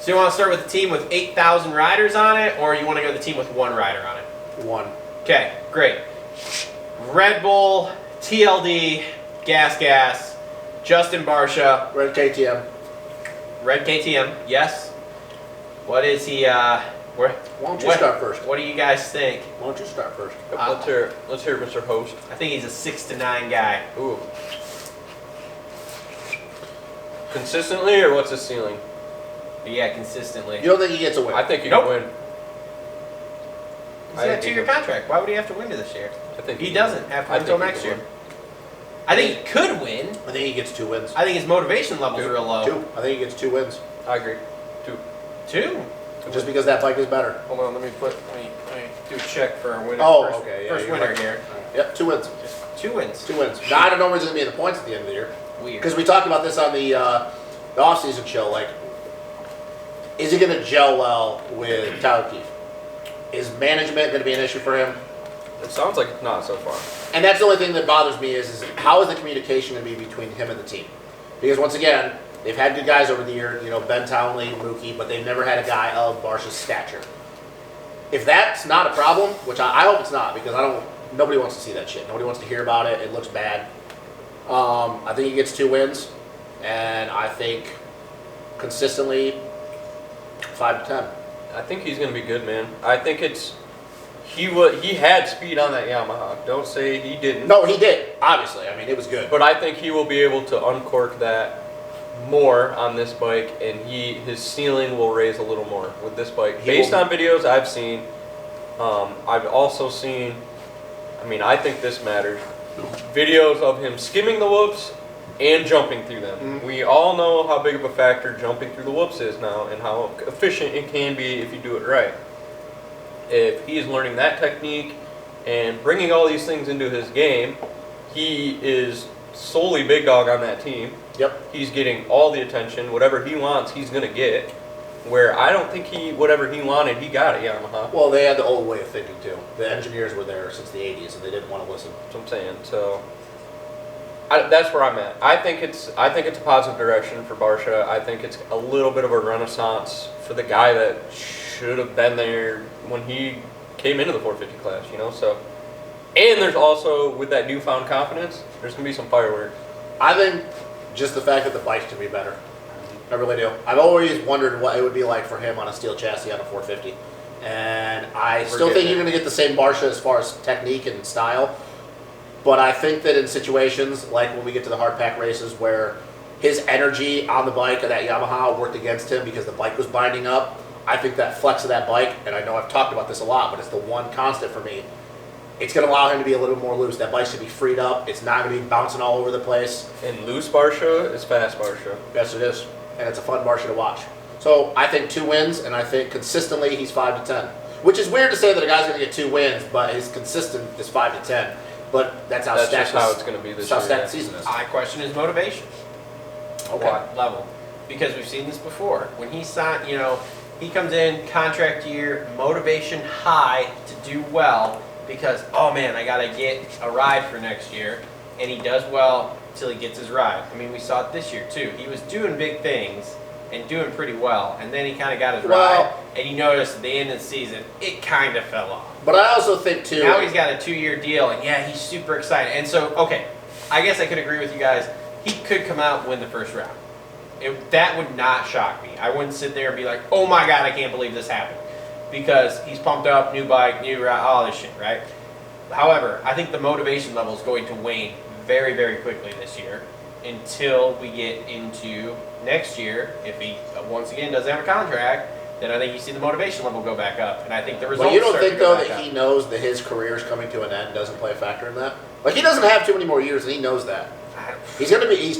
So you want to start with a team with 8,000 riders on it, or you want to go with a team with one rider on it? One. Okay, great. Red Bull, TLD, Gas, Justin Barcia. Red KTM. Red KTM, yes. What is he, Why don't you start first? What do you guys think? Why don't you start first? Let's hear it, Mr. Host. I think he's a 6 to 9 guy. Ooh. Consistently, or what's his ceiling? Yeah, consistently. You don't think he gets a win? I think he Nope. can win. He's got a 2-year contract. Why would he have to win this year? I think He doesn't have to win until next year. I think he could win. I think he gets 2 wins. I think his motivation level's real low. 2. I think he gets 2 wins. I agree. 2. 2? Just because that bike is better. Hold on, let me do a check for our winner. Oh, First- okay. Yeah, first you're winner right. here. Yep, 2 wins. 2 wins. 2 wins. Now, I don't know where he's going to be in the points at the end of the year. Weird. Because we talked about this on the off-season show. Like, is he going to gel well with Tyler Keefe? Is management going to be an issue for him? It sounds like it's not so far. And that's the only thing that bothers me is how is the communication going to be between him and the team? Because once again, they've had good guys over the year, you know, Ben Townley, Mookie, but they've never had a guy of Barcia's stature. If that's not a problem, which I hope it's not, because nobody wants to see that shit. Nobody wants to hear about it. It looks bad. I think he gets 2 wins, and I think consistently 5 to 10. I think he's going to be good, man. I think he had speed on that Yamaha. Don't say he didn't. No, he did, obviously. I mean, it was good. But I think he will be able to uncork that more on this bike, and his ceiling will raise a little more with this bike. Based on videos I've seen, I've also seen, I think this matters, videos of him skimming the whoops and jumping through them. Mm-hmm. We all know how big of a factor jumping through the whoops is now and how efficient it can be if you do it right. If he is learning that technique and bringing all these things into his game, he is solely big dog on that team. Yep. He's getting all the attention. Whatever he wants, he's going to get. Where I don't think whatever he wanted, he got at Yamaha. Well, they had the old way of thinking, too. The engineers were there since the 80s, and they didn't want to listen. That's what I'm saying. So that's where I'm at. I think it's a positive direction for Barcia. I think it's a little bit of a renaissance for the guy that should have been there when he came into the 450 class, you know. So, and there's also, with that newfound confidence, there's gonna be some fireworks. I think just the fact that the bike's gonna be better. I really do. I've always wondered what it would be like for him on a steel chassis on a 450, and I still think you're gonna get the same Barcia as far as technique and style. But I think that in situations like when we get to the hard pack races where his energy on the bike of that Yamaha worked against him because the bike was binding up, I think that flex of that bike, and I know I've talked about this a lot, but it's the one constant for me. It's going to allow him to be a little more loose. That bike should be freed up. It's not going to be bouncing all over the place. And loose Barcia is fast Barcia. Yes, it is. And it's a fun Barcia to watch. So I think 2 wins, and I think consistently he's 5 to 10. Which is weird to say that a guy's going to get 2 wins, but his consistent is 5 to 10. But that's how just how it's going to be this year. That's how stacked the season is. I question his motivation. Okay. Level. Because we've seen this before. When he signed, he comes in, contract year, motivation high to do well because, oh man, I got to get a ride for next year. And he does well until he gets his ride. We saw it this year too. He was doing big things and doing pretty well. And then he kind of got his ride. And you notice at the end of the season, it kind of fell off. But I also think too. Now he's got a 2-year deal, and yeah, he's super excited. And so, okay, I guess I could agree with you guys. He could come out and win the first round. That would not shock me. I wouldn't sit there and be like, oh my God, I can't believe this happened. Because he's pumped up, new bike, new route, all this shit, right? However, I think the motivation level is going to wane very, very quickly this year until we get into next year. If he, once again, doesn't have a contract, then I think you see the motivation level go back up. And I think the results But you don't start to think, go though, back that up. he knows that his career is coming to an end doesn't play a factor in that? Like, he doesn't have too many more years, and he knows that. He's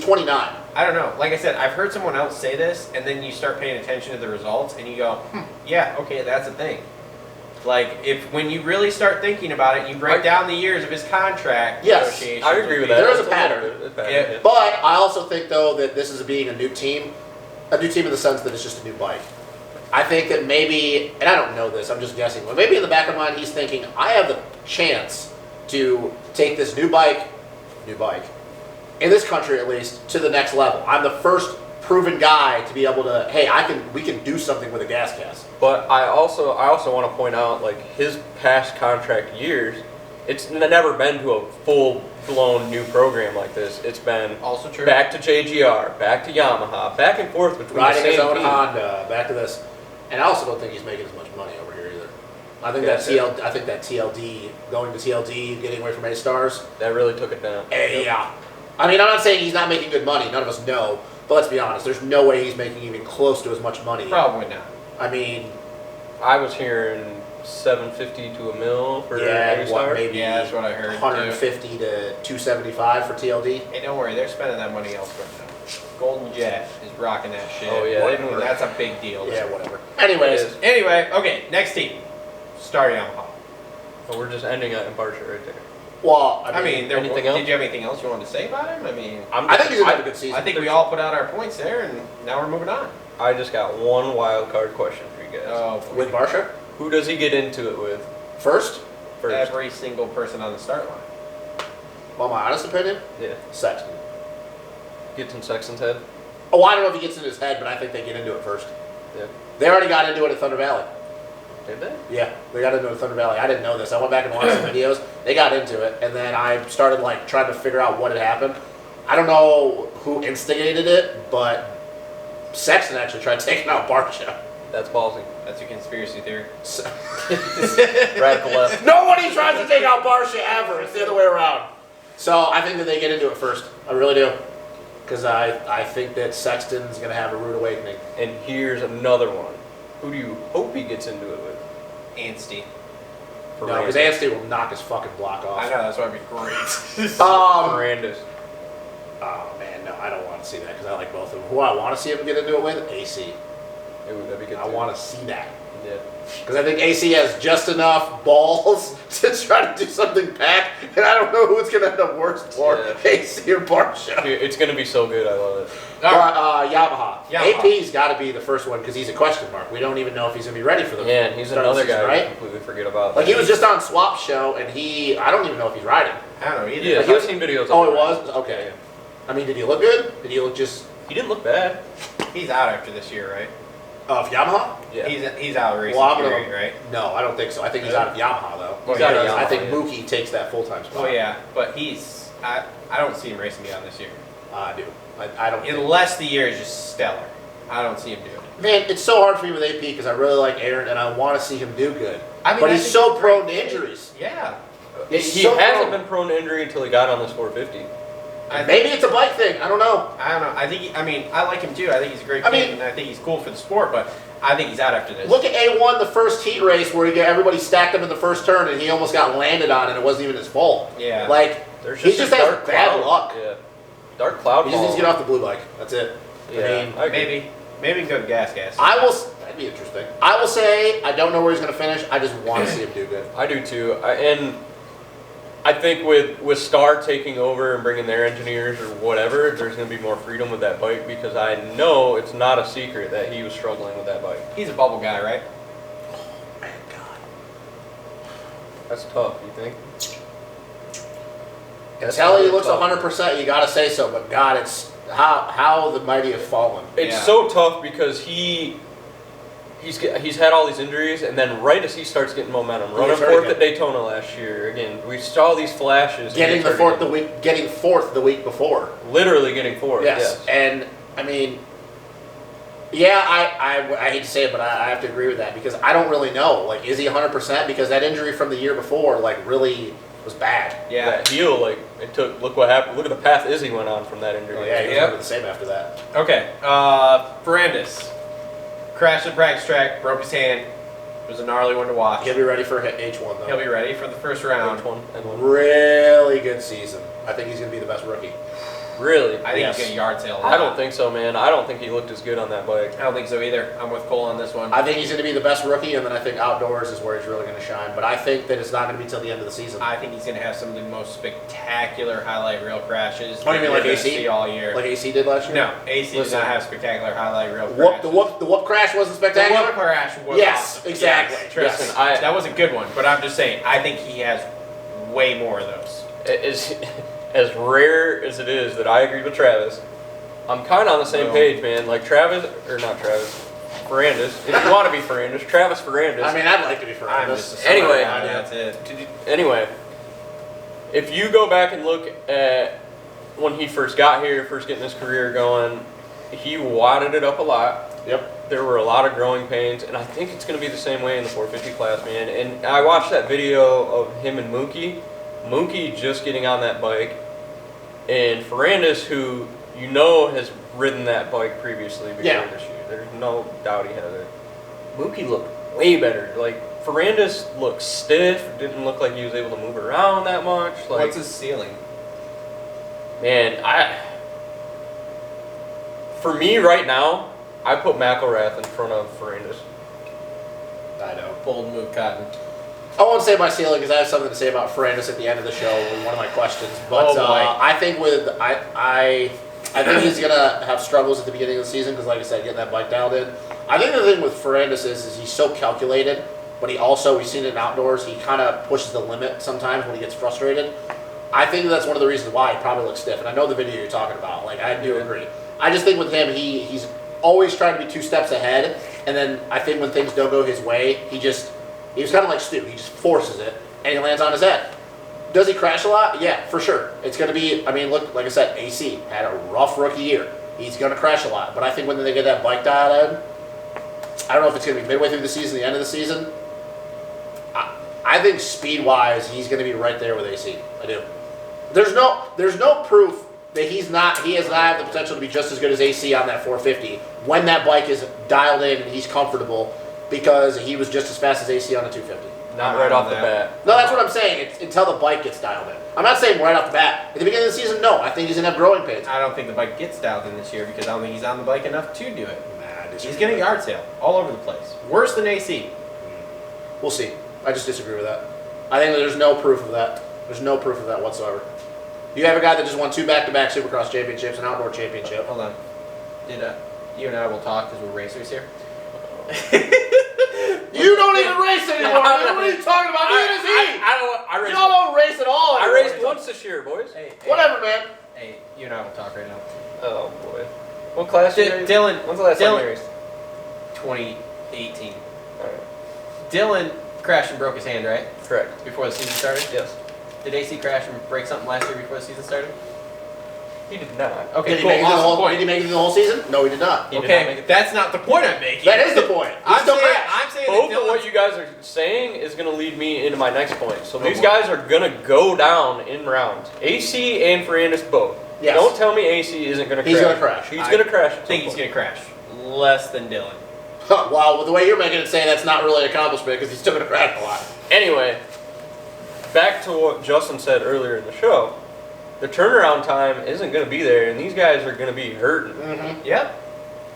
29. I don't know. Like I said, I've heard someone else say this, and then you start paying attention to the results, and you go, yeah, okay, that's a thing. Like, when you really start thinking about it, you break down the years of his contract negotiations. I agree with that. There is a pattern. Yeah. But I also think, though, that this is being a new team in the sense that it's just a new bike. I think that maybe, and I don't know this, I'm just guessing, but maybe in the back of mind he's thinking, I have the chance to take this new bike, in this country at least, to the next level. I'm the first proven guy to be able to, hey, we can do something with a gas cast. But I also want to point out, like, his past contract years, it's never been to a full-blown new program like this. It's been Also true. back to JGR, back to Yamaha, back and forth between Riding the his same own team. Honda, back to this. And I also don't think he's making as much money over here either. I think I think that TLD, going to TLD, getting away from A-Stars. That really took it down. Yeah. I mean, I'm not saying he's not making good money. None of us know. But let's be honest. There's no way he's making even close to as much money. Probably not. I mean, I was hearing $750 to $1 million for yeah, A-Star. maybe Yeah, that's what I heard, 150 to 275 for TLD. Hey, don't worry, they're spending that money elsewhere now. Golden Jet is rocking that shit. Oh, yeah, they Whatever. That's a big deal. Yeah, whatever. Anyways, Anyway, okay, next team. Star Yamaha. So we're just ending at Barcia right there. well, I mean, anything else? did you have anything else you wanted to say about him? I mean, I think he's gonna have a good season. I think we all put out our points there, and now we're moving on. I just got one wild card question for you guys. Oh, with Barcia Who does he get into it with first. first? every single person on the start line. Well, my honest opinion, Yeah. Sexton. Gets in Sexton's head. Oh, I don't know if he gets in his head, but I think they get into it first. Yeah. They already got into it at Thunder Valley. Did they? Yeah, they got into it at Thunder Valley. I didn't know this. I went back and watched some videos. They got into it, and then I started like trying to figure out what had happened. I don't know who instigated it, but Sexton actually tried taking out Barcia. That's ballsy. That's a conspiracy theory. Radical left. Nobody tries to take out Barcia ever. It's the other way around. So I think that they get into it first. I really do. Because I think that Sexton's going to have a rude awakening. And here's another one. Who do you hope he gets into it with? Ansty. No, because Anstey will knock his fucking block off. I know, that's why it'd be great. Ferrandis. Oh, man, no, I don't want to see that because I like both of them. Who I want to see him get into it with? AC. Ooh, that'd be good I too. want to see that. Yeah. Because I think AC has just enough balls to try to do something back, and I don't know who's going to end up worse for, Yeah. AC or Barcia. Dude, it's going to be so good. I love it. But Yamaha. Yamaha. AP's got to be the first one because he's a question mark. We don't even know if he's going to be ready for the Yeah, and he's start of the another season, guy I right? completely forget about. Like he was just on Swap Show, and I don't even know if he's riding. I don't know either. Yeah, Like, he I've seen videos of Oh, him. it was? Okay. I mean, did he look good? Did he look just He didn't look bad. He's out after this year, right? of Yamaha? Yeah. He's out of racing Well, I'm period, gonna- right? No, I don't think so. I think he's Yeah. out of Yamaha though. He's out of Because I Yamaha, think yeah. Mookie takes that full-time spot. Oh yeah, but I don't see him racing beyond this year. I do. I don't. Think. Unless the year is just stellar. I don't see him doing it. Man, it's so hard for me with AP because I really like Aaron and I want to see him do good. I mean, but I he's think so he's prone great. to injuries. Yeah. He's He so hasn't prone. been prone to injury until he got on this 450. Maybe it's a bike thing. I don't know. I don't know. I like him too. I think he's a great I kid, mean- and I think he's cool for the sport. But I think he's out after this. Look at A1, the first heat race where everybody stacked him in the first turn and he almost got landed on and it wasn't even his fault. Yeah. Like, There's he just, just a has dark bad cloud. luck. Yeah. Dark cloud. He just needs to fall. get off the blue bike. That's it. Yeah. I mean, I agree. maybe he can go to gas. that'd be interesting. I will say, I don't know where he's going to finish. I just want to see him do good. I do too. And I think with Star taking over and bringing their engineers or whatever, there's going to be more freedom with that bike because I know it's not a secret that he was struggling with that bike. He's a bubble guy, right? Man, God. That's tough, you think? Until he really looks tough. 100%, you got to say so. But God, it's how the mighty have fallen. It's Yeah. so tough because he's had all these injuries, and then right as he starts getting momentum, running gets hurt fourth again. at Daytona last year, again, we saw these flashes. Getting He the gets hurt fourth again. getting fourth the week before. Literally getting fourth. Yes. And I mean, yeah, I hate to say it, but I have to agree with that because I don't really know. Like, is he 100%? Because that injury from the year before, like, really was bad. Yeah. That heel, like, it took. Look what happened. Look at the path Izzy went on from that injury. Oh, yeah, he was Yep. never the same after that. Okay. Ferrandis crashed the practice track, broke his hand. It was a gnarly one to watch. He'll be ready for H1 though. He'll be ready for the first round. Which one? And one. Really good season. I think he's going to be the best rookie. Really? I think Yes. he's gonna yard sale. I don't think so, man. I don't think he looked as good on that bike. I don't think so either. I'm with Cole on this one. I think he's going to be the best rookie, and then I think outdoors is where he's really going to shine. But I think that it's not going to be till the end of the season. I think he's gonna have some of the most spectacular highlight reel crashes. Oh, you mean that like you're gonna AC? see all year? Like AC did last year? No, AC does Listen. not have spectacular highlight reel Whoop, crashes. the whoop crash wasn't The spectacular? whoop crash was Yes, awesome. exactly. Yes, trust Yes. me. That was a good one, but I'm just saying, I think he has way more of those. It is as rare as it is that I agreed with Travis. I'm kind of on the same No. page, man. Like Ferrandis. If you want to be Ferrandis, Travis Ferrandis. I mean, I'd like to be I'm Ferrandis. just Anyway. that's it. Anyway, if you go back and look at when he first got here, first getting his career going, he wadded it up a lot. Yep. There were a lot of growing pains, and I think it's going to be the same way in the 450 class, man. And I watched that video of him and Mookie. Mookie just getting on that bike, and Ferrandis, who you know has ridden that bike previously before this year. There's no doubt he has it. Mookie looked way better. Like Ferrandis looked stiff. Didn't look like he was able to move around that much. Like, What's his ceiling? man, for me right now, I put McElrath in front of Ferrandis. I know. Bold move, Cotton. I won't say my ceiling because I have something to say about Ferrandis at the end of the show with one of my questions. But Oh, boy. I think I think he's gonna have struggles at the beginning of the season because, like I said, getting that bike dialed in. I think the thing with Ferrandis is he's so calculated, but he also, we've seen it in outdoors, he kind of pushes the limit sometimes when he gets frustrated. I think that's one of the reasons why he probably looks stiff. And I know the video you're talking about. Like, I do agree. I just think with him, he's always trying to be 2 steps ahead. And then I think when things don't go his way, he was kind of like Stu. He just forces it, and he lands on his head. Does he crash a lot? Yeah, for sure. It's going to be, I mean, look, like I said, AC had a rough rookie year. He's going to crash a lot. But I think when they get that bike dialed in, I don't know if it's going to be midway through the season, the end of the season. I think speed-wise, he's going to be right there with AC. I do. There's no proof that he has not the potential to be just as good as AC on that 450 when that bike is dialed in and he's comfortable because he was just as fast as AC on a 250. Not right off the bat. No, that's what I'm saying. It's until the bike gets dialed in. I'm not saying right off the bat. At the beginning of the season, no. I think he's going to have growing pains. I don't think the bike gets dialed in this year because I don't think he's on the bike enough to do it. Nah, I disagree. He's getting yard sale all over the place. Worse than AC. We'll see. I just disagree with that. I think that there's no proof of that. There's no proof of that whatsoever. You have a guy that just won 2 back-to-back Supercross championships, an outdoor championship. Hold on. Did you and I will talk because we're racers here? You don't even race anymore. Man. What are you talking about? Neither does he. I You don't race at all. I anymore. raced once this year, boys. Hey, Whatever, man. Hey, you and I will talk right now. Oh boy. What class did you race? Dylan. When's the last time Dylan- you raced? 2018. Alright. Dylan crashed and broke his hand, right? Correct. Before the season started? Yes. Did AC crash and break something last year before the season started? He did not. Okay, Did he cool. make it through the Awesome whole? point. Did he make it through the whole season? No, he did not. He did not make Okay, it. that's not the point I'm making. That is the point. I'm still saying, crashed. I'm saying Both that of what Dylan's- you guys are saying is going to lead me into my next point. So Oh, these boy. guys are going to go down in rounds. AC and Ferrandis both. Yes. Don't tell me AC isn't going to crash. He's gonna crash. He's I going to crash. I think he's going to crash. Less than Dylan. Huh, wow, with the way you're making it say that's not really an accomplishment because he's still going to crash a lot. Anyway, back to what Justin said earlier in the show. The turnaround time isn't going to be there, and these guys are going to be hurting. Mm-hmm. Yep.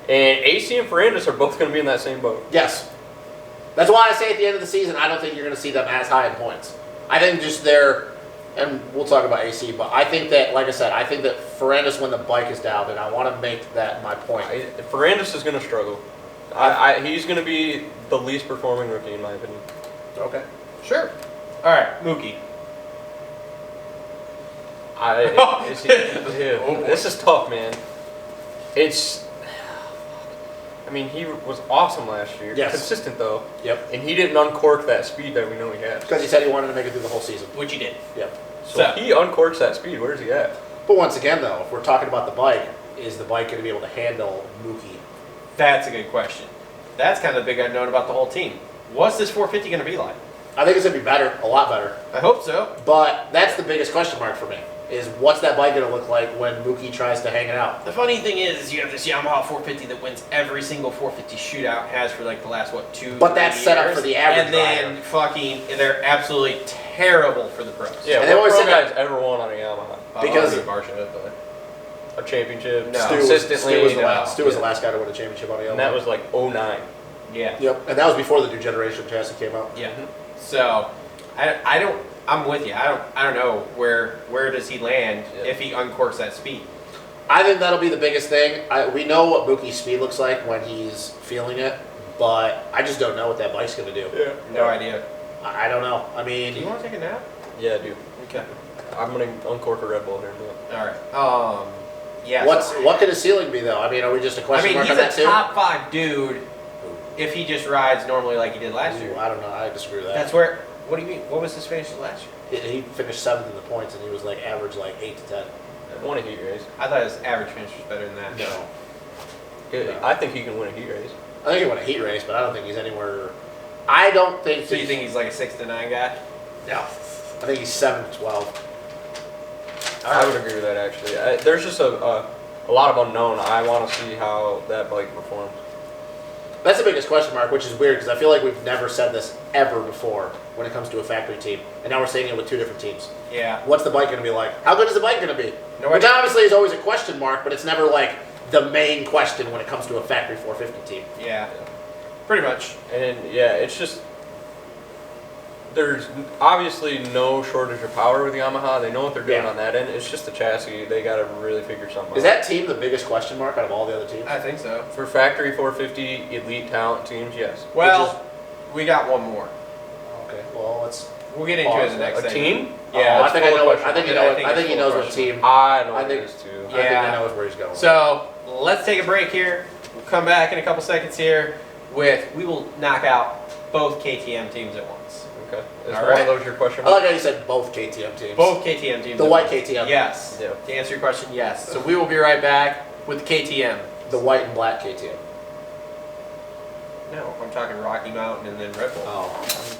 And AC and Ferrandis are both going to be in that same boat. Yes. That's why I say at the end of the season, I don't think you're going to see them as high in points. I think just and we'll talk about AC, but I think that, like I said, I think that Ferrandis, when the bike is dialed in, I want to make that my point. Ferrandis is going to struggle. He's going to be the least performing rookie, in my opinion. Okay. Sure. All right, Mookie. This is tough, man. I mean, he was awesome last year. Yes. Consistent, though. Yep. And he didn't uncork that speed that we know he has. Because he said he wanted to make it through the whole season. Which he did. Yep. So he uncorks that speed. Where's he at? But once again, though, if we're talking about the bike, is the bike going to be able to handle Mookie? That's a good question. That's kind of the big unknown about the whole team. What's this 450 going to be like? I think it's going to be better, a lot better. I hope so. But that's the biggest question mark for me, is what's that bike going to look like when Mookie tries to hang it out? The funny thing is you have this Yamaha 450 that wins every single 450 shootout, has for like the last, 2 But that's years. set up for the average And then they're absolutely terrible for the pros. Yeah, And they what always pro say guys ever won on a Yamaha? Because- Barcia, but A championship? No. Consistently. Stu was the no. last guy to win a championship on a Yamaha. And that was like 09. yeah. Yep, and that was before the new generation chassis came out. Yeah. So I'm with you. I don't know where does he land if he uncorks that speed. I think that'll be the biggest thing. We know what Mookie's speed looks like when he's feeling it, but I just don't know what that bike's going to do. Yeah. No idea. I don't know. I mean, Do you want to take a nap? Yeah, dude. Okay. I'm going to uncork a Red Bull here in a minute. All right. Yeah. What could his ceiling be though? I mean, are we just a I question mean, mark he's on a that too? top 5 dude if he just rides normally like he did last year. Ooh, I don't know. I disagree with that. That's where. What do you mean? What was his finish last year? He finished 7th in the points, and he was like average like 8 to 10. Won a heat race. I thought his average finish was better than that. No. I think he can win a heat race. I think he won a heat race, but I don't think he's anywhere. I don't think. So you think he's like a 6 to 9 guy? No. I think he's 7 to 12. I would agree with that actually. There's just a lot of unknown. I want to see how that bike performs. That's the biggest question mark, which is weird because I feel like we've never said this ever before when it comes to a factory team, and now we're saying it with 2 different teams. Yeah. What's the bike going to be like? How good is the bike going to be? No Which idea. obviously is always a question mark, but it's never like the main question when it comes to a factory 450 team. Yeah. Pretty much. And yeah, it's just there's obviously no shortage of power with Yamaha. They know what they're doing Yeah. on that end. It's just the chassis. They got to really figure something Is out. that team the biggest question mark out of all the other teams? I think so. For factory 450 elite talent teams? Yes. Well, we got one more. Okay, well let's. We'll get into it in the next A segment. team? Yeah. I think I full know. of I think you question. know. I think I think it's he full knows of what question. team. I know I it think- is too. I think Yeah. I know where he's going. So let's take a break here. We'll come back in a couple seconds here we will knock out both KTM teams at once. Okay. Is All one right. of those your question I like mark? how you said both KTM teams. Both KTM teams. The at white once. KTM. Yes. Yeah. To answer your question, yes. So we will be right back with KTM. The white and black KTM. No, I'm talking Rocky Mountain and then Red Bull. Oh.